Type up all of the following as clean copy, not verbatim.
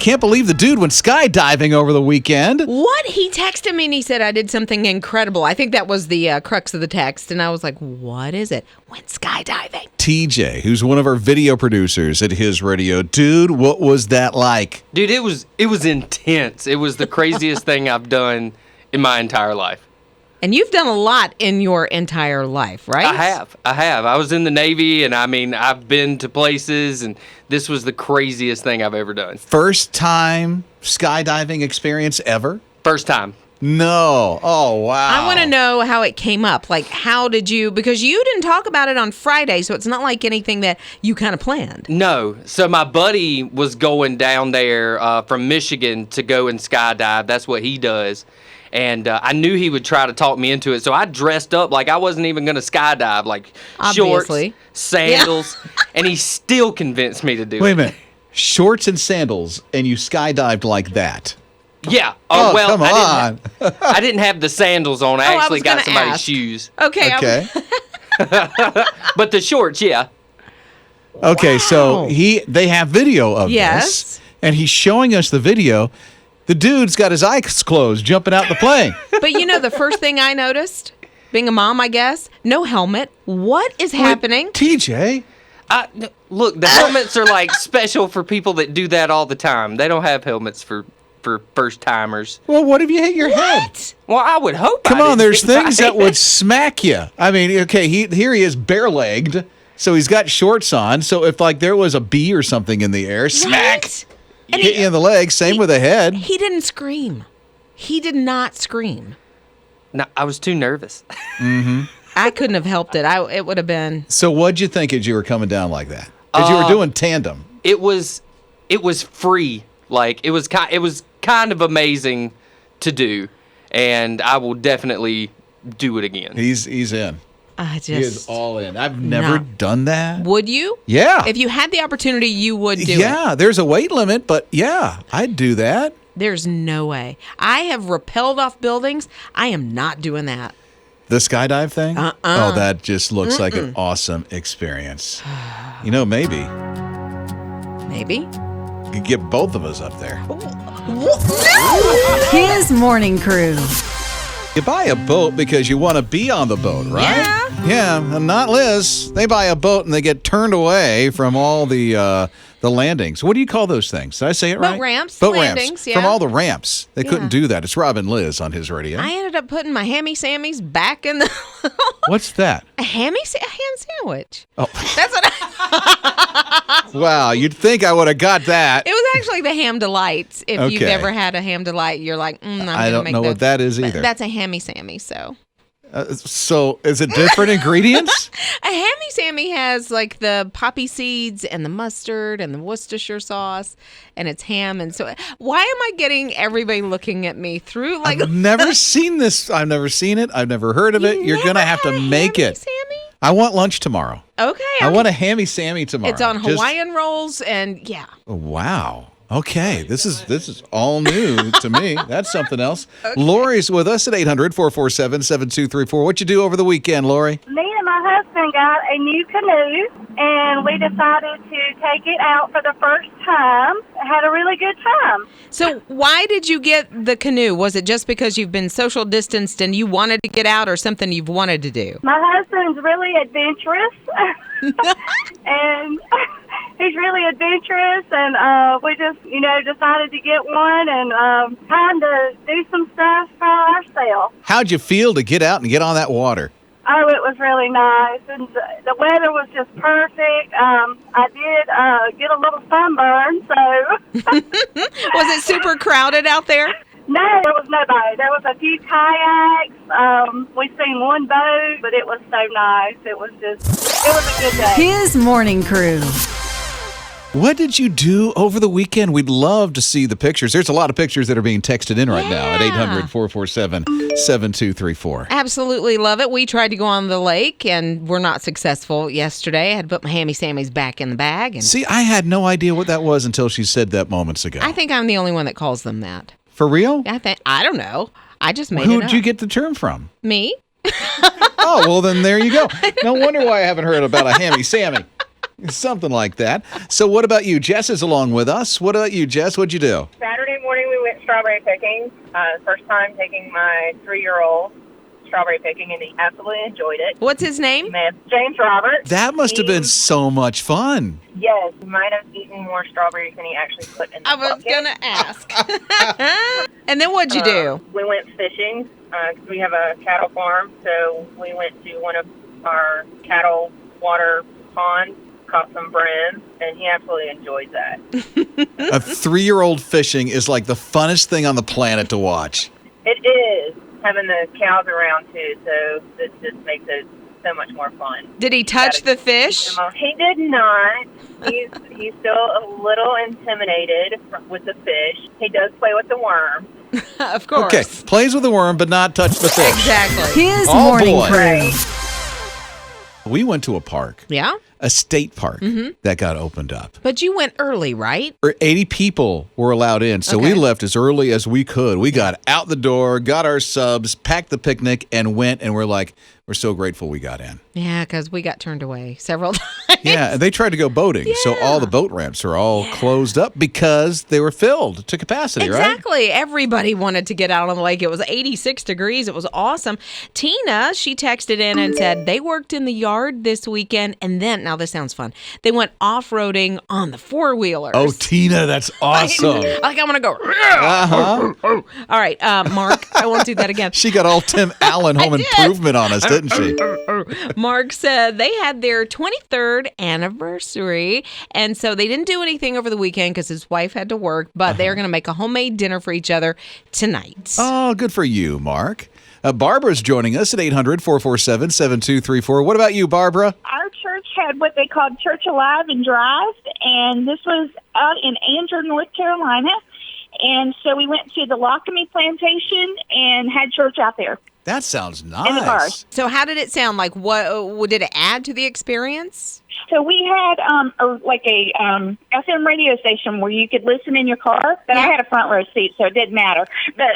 can't believe the dude went skydiving over the weekend. What? He texted me and he said I did something incredible. I think that was the crux of the text. And I was like, what is it? Went skydiving. TJ, who's one of our video producers at His Radio. Dude, what was that like? Dude, it was intense. It was the craziest thing I've done in my entire life. And you've done a lot in your entire life, right? I have. I was in the Navy, and I've been to places, and this was the craziest thing I've ever done. First time skydiving experience ever? First time. No. Oh, wow. I want to know how it came up. Like, how did you, because you didn't talk about it on Friday, so it's not like anything that you kind of planned. No. So my buddy was going down there from Michigan to go and skydive. That's what he does. And I knew he would try to talk me into it. So I dressed up like I wasn't even going to skydive, like Obviously. shorts, sandals, and he still convinced me to do it. Wait a minute. Shorts and sandals, and you skydived like that? Yeah. Oh, Well, come on. I didn't have the sandals on. I actually was got gonna somebody's ask. shoes. Okay. Okay. But the shorts, yeah. Okay, so they have video of Yes. this, and he's showing us the video. The dude's got his eyes closed, jumping out the plane. But you know, the first thing I noticed, being a mom, I guess, no helmet. What is happening? TJ, Look, the helmets are like special for people that do that all the time. They don't have helmets for first timers. well, what if you hit your head? What? Well, I would hope. Come I on, didn't there's get things my that would head. smack you. I mean, okay, here he is bare-legged, so he's got shorts on. So if like there was a bee or something in the air, smack, Right? And hit you in the leg. Same with the head. He didn't scream. He did not scream. No, I was too nervous. I couldn't have helped it. It would have been. So what'd you think as you were coming down like that? Because you were doing tandem. It was free. Like it was kind of amazing to do, and I will definitely do it again. He's in. I He is just. all in. I've never done that. Would you? Yeah. If you had the opportunity, you would do it. Yeah, there's a weight limit, but yeah, I'd do that. There's no way. I have rappelled off buildings. I am not doing that. The skydive thing? Uh-uh. Oh, that just looks like an awesome experience. You know, maybe Maybe. you could get both of us up there. His morning crew. You buy a boat because you want to be on the boat, right? Yeah. Yeah, and not Liz. They buy a boat and they get turned away from all the landings. What do you call those things? Did I say it right? Boat ramps, Boat landings, ramps. yeah. From all the ramps. They couldn't Yeah. do that. It's Rob and Liz on His Radio. I ended up putting my hammy sammies back in the What's that? a ham sandwich. Oh, That's what wow. You'd think I would have got that. it was actually the ham delights. If you've Okay. ever had a ham delight, you're like, I'm I gonna don't make know those. what that is But either. that's a hammy sammy. So So is it different ingredients? a hammy sammy has like the poppy seeds and the mustard and the Worcestershire sauce, and it's ham. And so, why am I getting everybody looking at me through like? I've never seen this. I've never seen it. I've never heard of it. You're going to have to make it. Sammy? I want lunch tomorrow. Okay. I want a hammy Sammy tomorrow. It's on Just- Hawaiian rolls, and yeah. Wow. Okay, this is all new to me. That's something else. Lori's with us at 800-447-7234. What you do over the weekend, Lori? Me and my husband got a new canoe, and we decided to take it out for the first time. Had a really good time. So why did you get the canoe? Was it just because you've been social distanced and you wanted to get out, or something you've wanted to do? My husband's really adventurous, and he's really adventurous, and we just, decided to get one and kind of do some stuff for ourselves. How'd you feel to get out and get on that water? Oh, it was really nice, and the weather was just perfect. I did get a little sunburn, so... Was it super crowded out there? No, there was nobody. There was a few kayaks. We seen one boat, but it was so nice. It was a good day. His morning crew. What did you do over the weekend? We'd love to see the pictures. There's a lot of pictures that are being texted in right now at 800-447-7234. Absolutely love it. We tried to go on the lake and were not successful yesterday. I had to put my hammy sammies back in the bag. And See, I had no idea what that was until she said that moments ago. I think I'm the only one that calls them that. For real? I don't know. I just made it Who'd up. you get the term from? Me? Oh, well, then there you go. No wonder why I haven't heard about a hammy Sammy. Something like that. So what about you? Jess is along with us. What about you, Jess? What'd you do? Saturday morning, we went strawberry picking. First time taking my 3-year-old strawberry picking, and he absolutely enjoyed it. What's his name? Man, James Roberts. That must have been so much fun. Yes, he might have eaten more strawberries than he actually put in the I was bucket. going to ask. And then what'd you do? We went fishing. 'Cause we have a cattle farm, so we went to one of our cattle water ponds, caught some brim, and he absolutely enjoyed that. A 3-year-old fishing is like the funnest thing on the planet to watch. It is, having the cows around, too, so this just makes it so much more fun. Did he touch the fish? He did not. He's still a little intimidated with the fish. He does play with the worm. Of course. Okay, plays with the worm, but not touch the fish. Exactly. His Oh, morning boy. crew. We went to a park, Yeah? a state park that got opened up. But you went early, right? 80 people were allowed in, so we Okay. left as early as we could. We got out the door, got our subs, packed the picnic, and went, and we're so grateful we got in. Yeah, because we got turned away several times. Yeah, and they tried to go boating, so all the boat ramps are all closed up because they were filled to capacity, right? Exactly. Everybody wanted to get out on the lake. It was 86 degrees. It was awesome. Tina, she texted in and said they worked in the yard this weekend, and then, now this sounds fun, they went off-roading on the four-wheelers. Oh, Tina, that's awesome. Like, I'm going to go. Uh-huh. All right, Mark, I won't do that again. She got all Tim Allen home did. improvement on us, didn't she? Mark said they had their 23rd anniversary, and so they didn't do anything over the weekend because his wife had to work, but they're going to make a homemade dinner for each other tonight. Oh, good for you, Mark. Barbara's joining us at 800-447-7234. What about you, Barbara? Our church had what they called Church Alive and Drive, and this was out in Andrew, North Carolina. And so we went to the Lockamy Plantation and had church out there. That sounds nice. In the car. So how did it sound? Like, what did it add to the experience? So we had a FM radio station where you could listen in your car. But I had a front row seat, so it didn't matter. But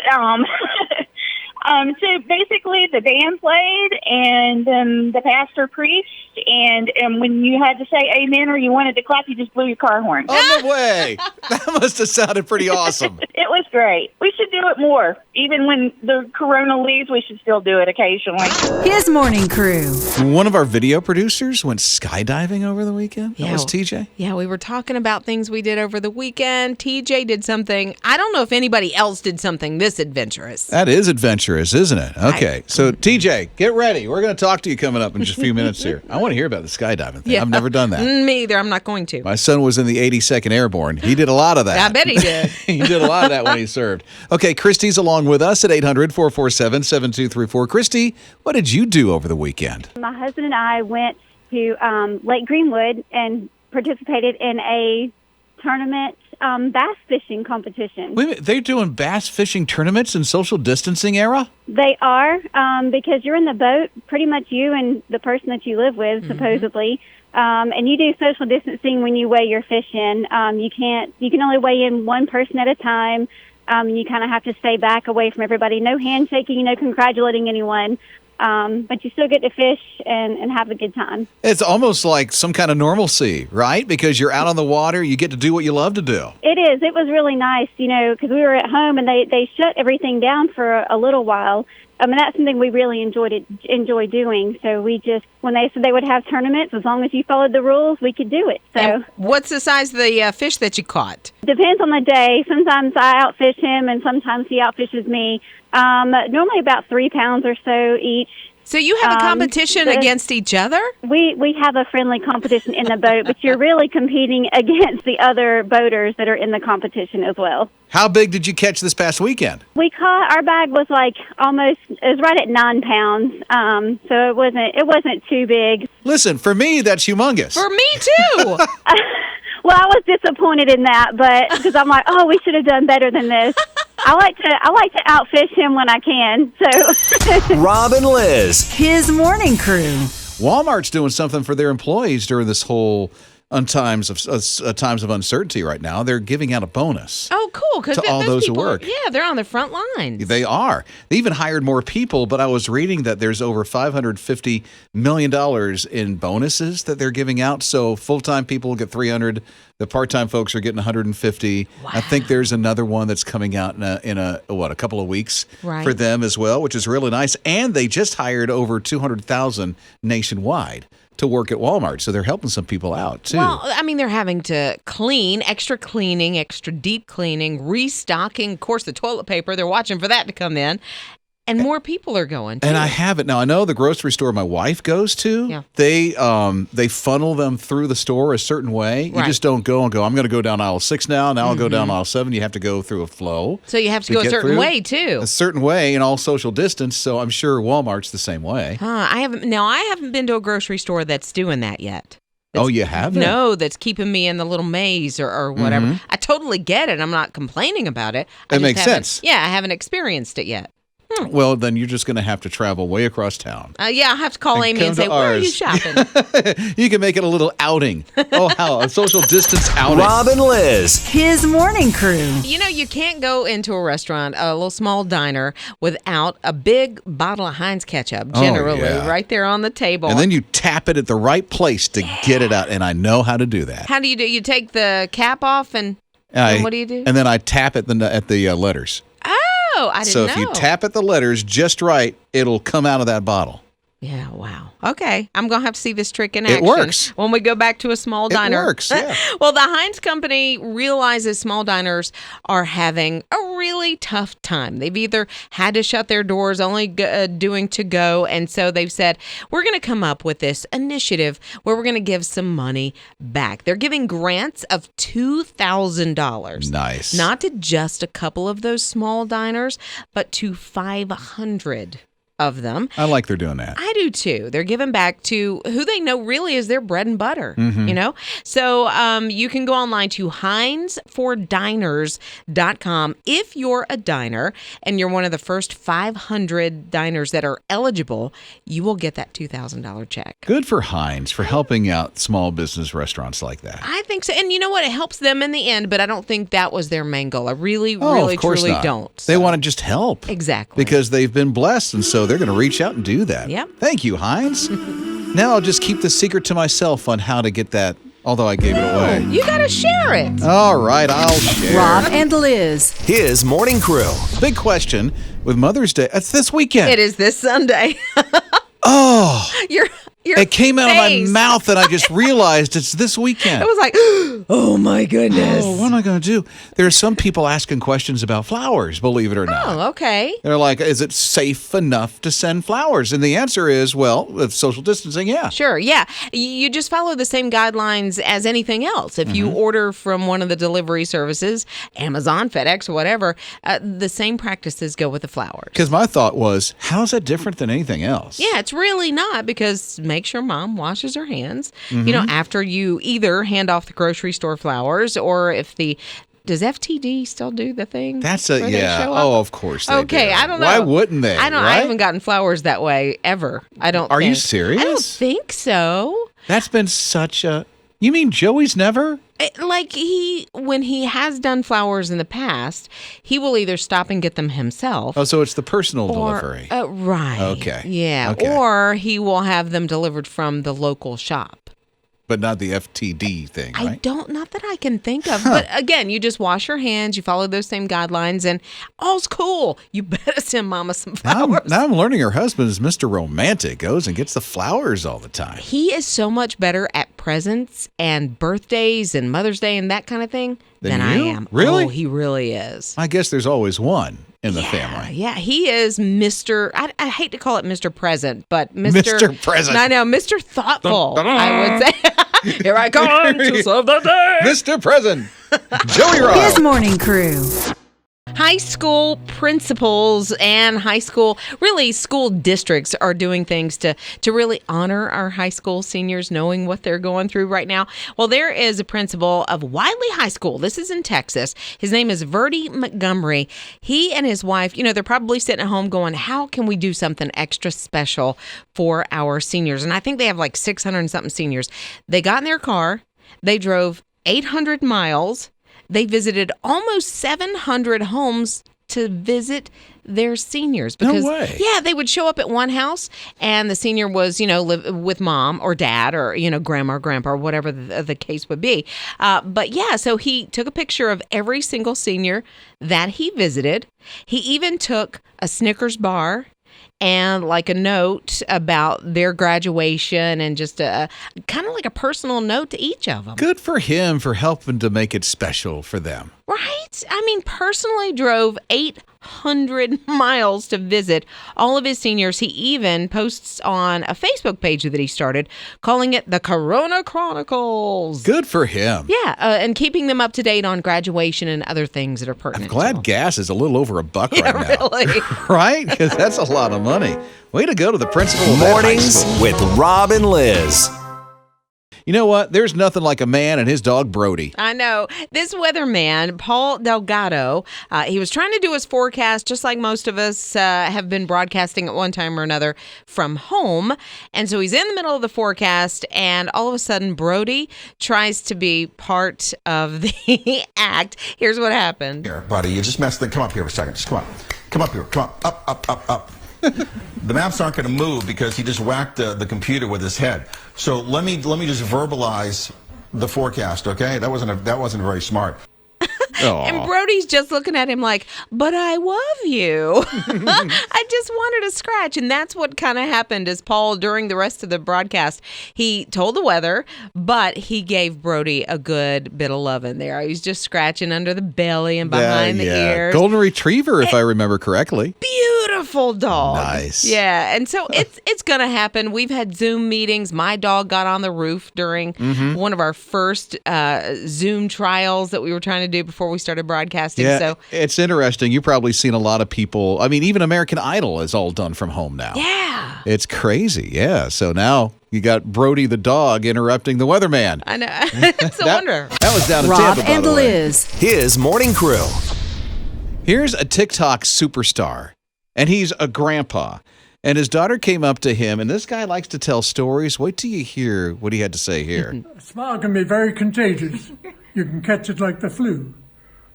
so basically, the band played, and then the pastor preached, and when you had to say amen or you wanted to clap, you just blew your car horn. On the way. That must have sounded pretty awesome. It was great. We should do it more. Even when the corona leaves, we should still do it occasionally. His morning crew. One of our video producers went skydiving over the weekend. That was TJ. Yeah, we were talking about things we did over the weekend. TJ did something. I don't know if anybody else did something this adventurous. That is adventurous, isn't it? Okay, so TJ, get ready. We're going to talk to you coming up in just a few minutes here. I want to hear about the skydiving thing. Yeah. I've never done that. Me either. I'm not going to. My son was in the 82nd Airborne. He did a lot of that. I bet he did. He did a lot of that when he served. Okay, Christy's along with us at 800-447-7234. Christy, what did you do over the weekend? My husband and I went to Lake Greenwood and participated in a tournament bass fishing competition. Wait a minute, they're doing bass fishing tournaments in social distancing era? They are, because you're in the boat, pretty much you and the person that you live with, supposedly, and you do social distancing when you weigh your fish in. You can only weigh in one person at a time. You kind of have to stay back away from everybody. No handshaking, no congratulating anyone. But you still get to fish and have a good time. It's almost like some kind of normalcy, right? Because you're out on the water, you get to do what you love to do. It is. It was really nice, because we were at home and they shut everything down for a little while. I mean, that's something we really enjoy doing. So we just, when they said they would have tournaments, as long as you followed the rules, we could do it. So And what's the size of the fish that you caught? depends on the day. Sometimes I outfish him and sometimes he outfishes me. Normally about 3 pounds or so each. So you have a competition against each other? We have a friendly competition in the boat, but you're really competing against the other boaters that are in the competition as well. How big did you catch this past weekend? We caught, our bag was like it was right at 9 pounds. So it wasn't too big. Listen, for me, that's humongous. For me too. Well, I was disappointed in that, but because I'm like, oh, we should have done better than this. I like to outfish him when I can. So Rob and Liz. His morning crew. Walmart's doing something for their employees during this whole on times of uncertainty right now, they're giving out a bonus. Oh, cool. Because To all those who people, work. Yeah, they're on the front lines. They are. They even hired more people, but I was reading that there's over $550 million in bonuses that they're giving out. So full-time people get 300. The part-time folks are getting 150. I think there's another one that's coming out in a couple of weeks Right. for them as well, which is really nice. And they just hired over 200,000 nationwide to work at Walmart. So they're helping some people out too. Well, I mean, they're having to clean, extra deep cleaning, restocking. Of course, the toilet paper, they're watching for that to come in. And more people are going, too. And I haven't. Now, I know the grocery store my wife goes to, Yeah. they funnel them through the store a certain way. You Right. just don't go and go, I'm going to go down aisle 6 now. Now I'll go down aisle 7. You have to go through a flow. So you have to go a get certain through. way, too. A certain way and all social distance. So I'm sure Walmart's the same way. I haven't been to a grocery store that's doing that yet. Oh, you haven't? No, that's keeping me in the little maze or whatever. I totally get it. I'm not complaining about it. I It just makes haven't- sense. Yeah, I haven't experienced it yet. Well, then you're just going to have to travel way across town. Yeah, I'll have to call And Amy come and to say, where are you ours." shopping? You can make it a little outing. Oh, how? A social distance outing. Rob and Liz. His morning crew. You know, you can't go into a restaurant, a little small diner, without a big bottle of Heinz ketchup, generally, yeah. right there on the table. And then you tap it at the right place to get it out. And I know how to do that. How do? You take the cap off and what do you do? And then I tap at the letters. Oh, I didn't So know. if you tap at the letters just right, it'll come out of that bottle. Yeah, wow. Okay, I'm going to have to see this trick in It action. works. When we go back to a small diner. It works, yeah. Well, the Heinz Company realizes small diners are having a really tough time. They've either had to shut their doors, only doing to go, and so they've said, we're going to come up with this initiative where we're going to give some money back. They're giving grants of $2,000. Nice. Not to just a couple of those small diners, but to 500 of them. I like they're doing that. I do too. They're giving back to who they know really is their bread and butter, Mm-hmm. you know? So you can go online to HeinzForDiners.com. If you're a diner and you're one of the first 500 diners that are eligible, you will get that $2,000 check. Good for Heinz for helping out small business restaurants like that. I think so. And you know what? It helps them in the end, but I don't think that was their main goal. I really, Of course truly not. don't. They So- want to just help. Exactly. Because they've been blessed, and so they're going to reach out and do that. Yep. Thank you, Heinz. Now I'll just keep the secret to myself on how to get that, although I gave it away. You got to share it. All right, I'll share. Rob and Liz. His morning crew. Big question with Mother's Day. It's this weekend. It is this Sunday. Oh, Your it came out of my face. mouth, and I just realized it's this weekend. It was like, oh my goodness. Oh, what am I going to do? There are some people asking questions about flowers, believe it or not. Oh, okay. They're like, is it safe enough to send flowers? And the answer is, well, with social distancing, yeah. Sure, yeah. You just follow the same guidelines as anything else. If you order from one of the delivery services, Amazon, FedEx, whatever, the same practices go with the flowers. Because my thought was, how's that different than anything else? Yeah, it's really not, because make sure mom washes her hands, you know, after you either hand off the grocery store flowers or if does FTD still do the thing? That's where they show up? Oh, of course they Okay, do. I don't know. Why wouldn't they? I don't. right? I haven't gotten flowers that way ever. I don't. Are you think. serious? I don't think so. That's been such a... You mean Joey's never? Like when he has done flowers in the past, he will either stop and get them himself. Oh, so it's the personal or, delivery. Right. Okay. Yeah. Okay. Or he will have them delivered from the local shop. But not the FTD thing, right? Not that I can think of. But again, you just wash your hands, you follow those same guidelines, and all's cool. You better send mama some flowers. Now I'm learning her husband is Mr. Romantic, goes and gets the flowers all the time. He is so much better at presents and birthdays and Mother's Day and that kind of thing Than than I you? am. Really? Oh, he really is. I guess there's always one in the family. Yeah, he is Mr. I hate to call it Mr. Present, but Mr. Mr. Present. I know, Mr. Thoughtful, I would say. Here I come to serve the day. Mr. President, Joey Rob. His morning crew. High school principals and really school districts are doing things to really honor our high school seniors, knowing what they're going through right now. Well, there is a principal of Wiley High School. This is in Texas. His name is Verdi Montgomery. He and his wife, they're probably sitting at home going, how can we do something extra special for our seniors? And I think they have like 600 and something seniors. They got in their car They drove 800 miles. They visited almost 700 homes to visit their seniors. Because, No way. Yeah, they would show up at one house and the senior was, live with mom or dad or, grandma or grandpa or whatever the case would be. But yeah, so he took a picture of every single senior that he visited. He even took a Snickers bar and like a note about their graduation and just a kind of like a personal note to each of them. Good for him for helping to make it special for them. Right? I mean, personally drove 800 miles to visit all of his seniors. He even posts on a Facebook page that he started calling it the Corona Chronicles. Good for him. Yeah, and keeping them up to date on graduation and other things that are I'm pertinent. glad gas is a little over $1 right now. Really. Right? Because that's a lot of money. Way to go to the principal of that high Mornings school. with Rob and Liz. You know what? There's nothing like a man and his dog Brody. I know. This weatherman, Paul Delgado, he was trying to do his forecast just like most of us have been broadcasting at one time or another from home. And so he's in the middle of the forecast, and all of a sudden, Brody tries to be part of the act. Here's what happened. Here, buddy, you just messed it. Come up here for a second. Just come on. Come up here. Come on. Up. The maps aren't going to move because he just whacked the computer with his head. So let me just verbalize the forecast, okay? That wasn't very smart. And Brody's just looking at him like, but I love you. I just wanted to scratch. And that's what kind of happened is Paul, during the rest of the broadcast, he told the weather, but he gave Brody a good bit of love in there. He was just scratching under the belly and behind the ears. Golden Retriever, if I remember correctly. Beautiful dog. Nice. Yeah. And so it's going to happen. We've had Zoom meetings. My dog got on the roof during one of our first Zoom trials that we were trying to do before we started broadcasting. Yeah, So it's interesting. You've probably seen a lot of people. I mean, even American Idol is all done from home now. yeah. It's crazy. Yeah. So now you got Brody the dog interrupting the weatherman. I know. It's a wonder. That was down in Rob Tampa, by and the way. Liz. His morning crew. Here's a TikTok superstar, and he's a grandpa. And his daughter came up to him, and this guy likes to tell stories. Wait till you hear what he had to say here. A smile can be very contagious. You can catch it like the flu.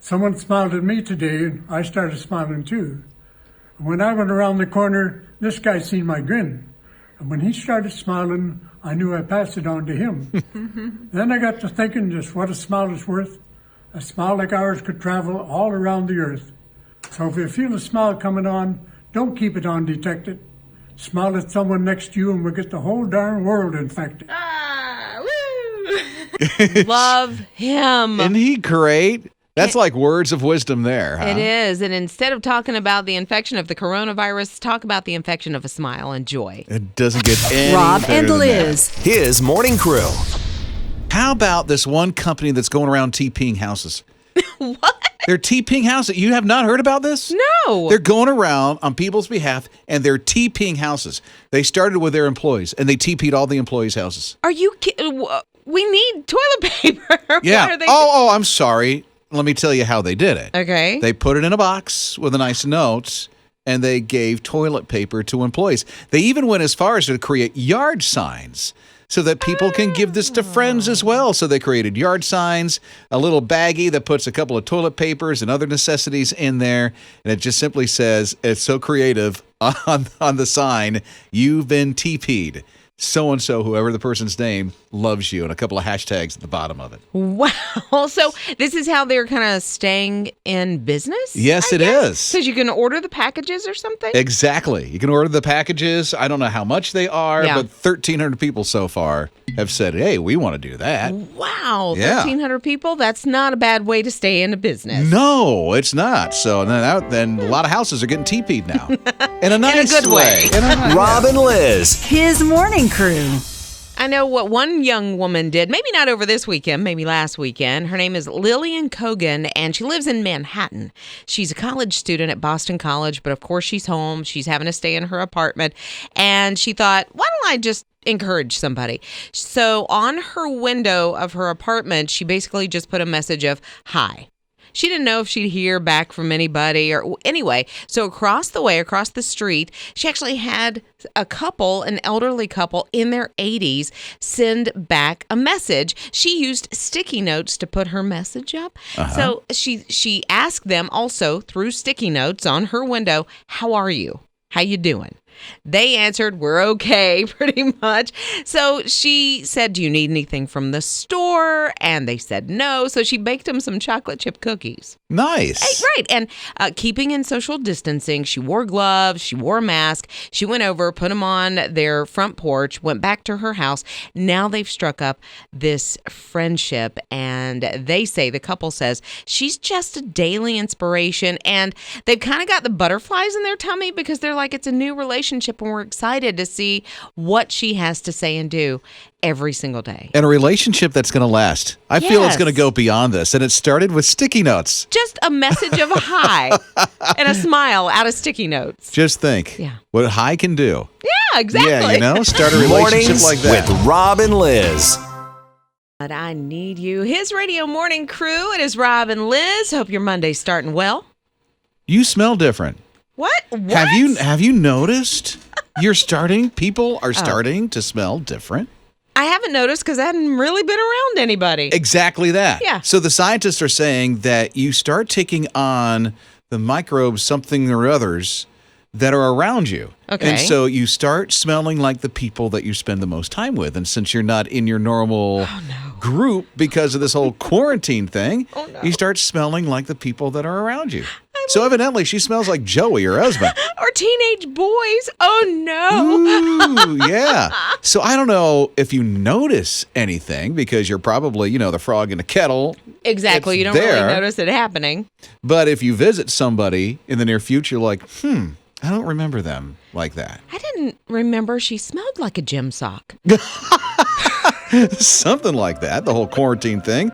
Someone smiled at me today, and I started smiling too. And when I went around the corner, this guy seen my grin. And when he started smiling, I knew I passed it on to him. Then I got to thinking just what a smile is worth. A smile like ours could travel all around the earth. So if you feel a smile coming on, don't keep it undetected. Smile at someone next to you and we'll get the whole darn world infected. Love him. Isn't he great? That's like words of wisdom there, huh? It is. And instead of talking about the infection of the coronavirus, talk about the infection of a smile and joy. It doesn't get any Rob better and than Liz. His morning crew. that. How about this one company that's going around TPing houses? What? They're TPing houses. You have not heard about this? No. They're going around on people's behalf, and they're TPing houses. They started with their employees, and they TP'd all the employees' houses. Are you kidding? We need toilet paper. Yeah. What are they I'm sorry. Let me tell you how they did it. Okay. They put it in a box with a nice note, and they gave toilet paper to employees. They even went as far as to create yard signs so that people can give this to friends as well. So they created yard signs, a little baggie that puts a couple of toilet papers and other necessities in there, and it just simply says, it's so creative on the sign, you've been TP'd. So-and-so, whoever the person's name, loves you, and a couple of hashtags at the bottom of it. Wow. So this is how they're kind of staying in business? Yes, it is. Because you can order the packages or something? Exactly. You can order the packages. I don't know how much they are, Yeah. but 1,300 people so far have said, hey, we want to do that. Wow. Yeah. 1,300 people? That's not a bad way to stay in a business. No, it's not. So then a lot of houses are getting TP'd now. In a nice good way. In a nice- Rob and Liz. His morning crew. I know what one young woman did, maybe not over this weekend, maybe last weekend. Her name is Lillian Cogan, and she lives in Manhattan. She's a college student at Boston College, but of course she's home. She's having to stay in her apartment. And she thought, why don't I just encourage somebody? So on her window of her apartment, she basically just put a message of, hi. She didn't know if she'd hear back from anybody or anyway. So across the street, she actually had a couple, an elderly couple in their 80s, send back a message. She used sticky notes to put her message up. So she asked them also through sticky notes on her window, "How are you? How you doing?" They answered, "We're okay," pretty much. So she said, "Do you need anything from the store?" And they said no. So she baked them some chocolate chip cookies. Nice. Right. And keeping in social distancing, she wore gloves, she wore a mask. She went over, put them on their front porch, went back to her house. Now they've struck up this friendship. And they say, the couple says, she's just a daily inspiration. And they've kind of got the butterflies in their tummy because they're like, it's a new relationship. And we're excited to see what she has to say and do every single day. And a relationship that's going to last. I feel it's Yes. going to go beyond this. And it started with sticky notes. Just a message of a hi and a smile out of sticky notes. Just think what hi can do. Yeah, exactly. Yeah, start a relationship Mornings like that. with Rob and Liz. But I need you. His radio morning crew. It is Rob and Liz. Hope your Monday's starting well. You smell different. What? Have you noticed? People are starting to smell different. I haven't noticed because I hadn't really been around anybody. Exactly that. Yeah. So the scientists are saying that you start taking on the microbes, something or others, that are around you. Okay. And so you start smelling like the people that you spend the most time with. And since you're not in your normal group because of this whole quarantine thing, you start smelling like the people that are around you. So evidently she smells like Joey, her husband. Or teenage boys. Oh, no. Ooh, yeah. So I don't know if you notice anything because you're probably, the frog in the kettle. Exactly. It's You don't there. really notice it happening. But if you visit somebody in the near future, like, I don't remember them like that. I didn't remember she smelled like a gym sock. Something like that, the whole quarantine thing.